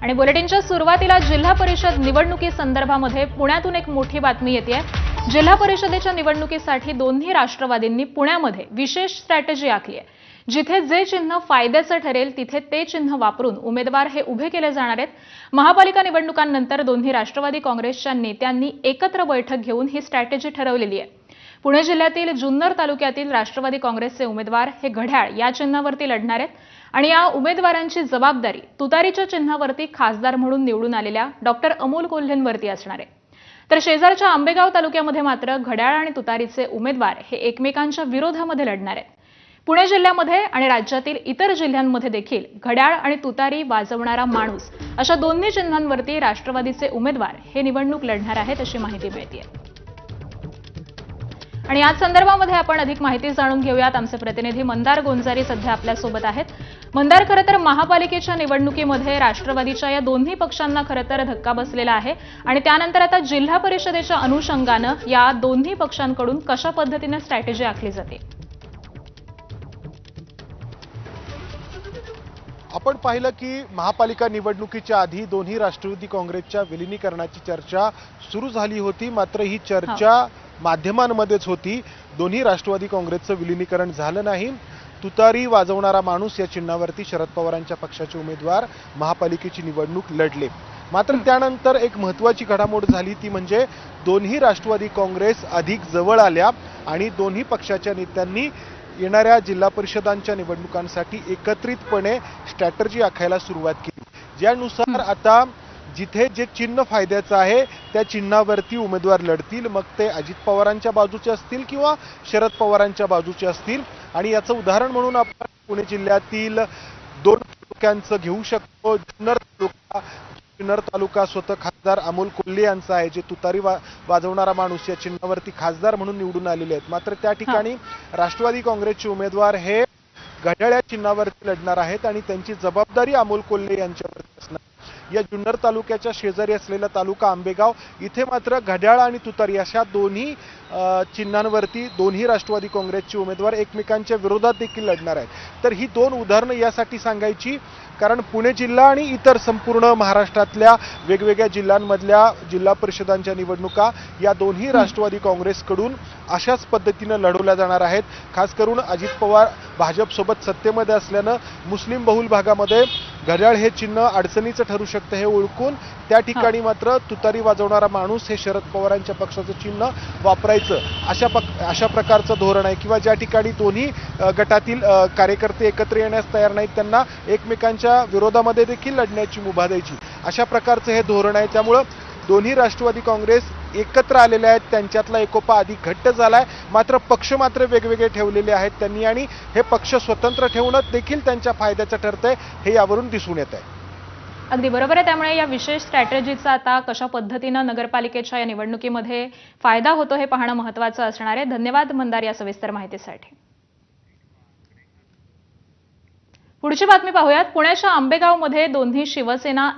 आणि बुलेटिनच्या सुरुवातीला जिल्हा परिषद निवडणुकीसंदर्भामध्ये पुण्यातून एक मोठी बातमी येते। जिल्हा परिषदेच्या निवडणुकीसाठी दोन्ही राष्ट्रवादींनी पुण्यामध्ये विशेष स्ट्रॅटेजी आखली आहे। जिथे जे चिन्ह फायद्याचं ठरेल तिथे ते चिन्ह वापरून उमेदवार हे उभे केले जाणार आहेत। महापालिका निवडणुकांनंतर दोन्ही राष्ट्रवादी काँग्रेसच्या नेत्यांनी एकत्र बैठक घेऊन ही स्ट्रॅटेजी ठरवलेली आहे। पुणे जिल्ह्यातील जुन्नर तालुक्यातील राष्ट्रवादी काँग्रेसचे उमेदवार हे घड्याळ या चिन्हावरती लढणार आहेत आणि या उमेदवारांची जबाबदारी तुतारीच्या चिन्हावरती खासदार म्हणून निवडून आलेल्या डॉक्टर अमोल कोल्हेंवरती असणार आहे। तर शेजारच्या आंबेगाव तालुक्यामध्ये मात्र घड्याळ आणि तुतारीचे उमेदवार हे एकमेकांच्या विरोधामध्ये लढणार आहेत। पुणे जिल्ह्यामध्ये आणि राज्यातील इतर जिल्ह्यांमध्ये देखील घड्याळ आणि तुतारी वाजवणारा माणूस अशा दोन्ही चिन्हांवरती राष्ट्रवादीचे उमेदवार हे निवडणूक लढणार आहेत अशी माहिती मिळते। आणि याच संदर्भामध्ये आपण अधिक माहिती जाणून घेऊयात। आमचे प्रतिनिधी मंदार गोंजारी सध्या आपल्या सोबत आहेत। मंदार, खरं तर महापालिकेच्या निवडणुकीमध्ये राष्ट्रवादीच्या या दोन्ही पक्षांना खरं तर धक्का बसलेला आहे आणि त्यानंतर आता जिल्हा परिषदेच्या अनुषंगानं या दोन्ही पक्षांकडून कशा पद्धतीने स्ट्रॅटेजी आखली जाते? आपण पाहिलं की महापालिका निवडणुकीच्या आधी दोन्ही राष्ट्रवादी काँग्रेसच्या विलीनीकरणाची चर्चा सुरू झाली होती। मात्र ही चर्चा माध्यमांमध्येच होती। दोन्ही राष्ट्रवादी काँग्रेसचं विलीनीकरण झालं नाही। तुतारी वाजवणारा माणूस या चिन्हावरती शरद पवारांच्या पक्षाचे उमेदवार महापालिकेची निवडणूक लढले। मात्र त्यानंतर एक महत्त्वाची घडामोड झाली, ती म्हणजे दोन्ही राष्ट्रवादी काँग्रेस अधिक जवळ आल्या आणि दोन्ही पक्षाच्या नेत्यांनी येणाऱ्या जिल्हा परिषदांच्या निवडणुकांसाठी एकत्रितपणे स्ट्रॅटेजी आखायला सुरुवात केली। ज्यानुसार आता जिथे जे चिन्ह फायद्याचं आहे त्या चिन्हावरती उमेदवार लढतील, मग ते अजित पवारांच्या बाजूचे असतील किंवा शरद पवारांच्या बाजूचे असतील। आणि याचं उदाहरण म्हणून आपण पुणे जिल्ह्यातील दोन तालुक्यांचं घेऊ शकतो। जुन्नर तालुका स्वतः खासदार अमोल कोल्हे यांचा आहे, जे तुतारी वाजवणारा माणूस या चिन्हावरती खासदार म्हणून निवडून आलेले आहेत। मात्र त्या ठिकाणी राष्ट्रवादी काँग्रेसचे उमेदवार हे घड्याळ या चिन्हावरती लढणार आहेत आणि त्यांची जबाबदारी अमोल कोल्हे यांच्यावरती असणार। या जुन्नर तालुक्याच्या शेजारी असलेला तालुका आंबेगाव, इथे मात्र घड्याळ आणि तुतारी अशा दोन्ही चिन्हांवरती दोन्ही राष्ट्रवादी काँग्रेसचे उमेदवार एकमेकांच्या विरोधात देखील लढणार आहेत। तर ही दोन उदाहरणं यासाठी सांगायची कारण पुणे जिल्हा आणि इतर संपूर्ण महाराष्ट्रातल्या वेगवेगळ्या जिल्ह्यांमधल्या जिल्हा परिषदांच्या निवडणुका या दोन्ही राष्ट्रवादी काँग्रेसकडून अशाच पद्धतीनं लढवल्या जाणार आहेत। खास करून अजित पवार भाजपसोबत सत्तेमध्ये असल्यानं मुस्लिम बहुल भागामध्ये घड्याळ हे चिन्ह अडचणीचं ठरू शकतं हे ओळखून त्या ठिकाणी मात्र तुतारी वाजवणारा माणूस हे शरद पवारांच्या पक्षाचं चिन्ह वापरायचं अशा प्रकारचं धोरण आहे। किंवा ज्या ठिकाणी दोन्ही गटातील कार्यकर्ते एकत्र येण्यास तयार नाहीत त्यांना एकमेकांच्या विरोधामध्ये देखील लढण्याची मुभा द्यायची, अशा प्रकारचं हे धोरण आहे। त्यामुळं दोन्ही राष्ट्रवादी काँग्रेस एकत्र आलेले आहेत, त्यांच्यातला एकोपा अधिक घट्ट झालाय। मात्र पक्ष मात्र वेगवेगळे ठेवलेले आहेत त्यांनी आणि हे पक्ष स्वतंत्र ठेवणं देखील त्यांच्या फायद्याचं ठरतंय हे यावरून दिसून येत आहे। अगदी बरोबर आहे। त्यामुळे या विशेष स्ट्रॅटेजीचा आता कशा पद्धतीनं नगरपालिकेच्या या निवडणुकीमध्ये फायदा होतो हे पाहणं महत्त्वाचं असणार आहे। धन्यवाद मंदार या सविस्तर माहितीसाठी। पुढची बातमी पाहूयात। पुण्याच्या आंबेगावमध्ये दोन्ही शिवसेना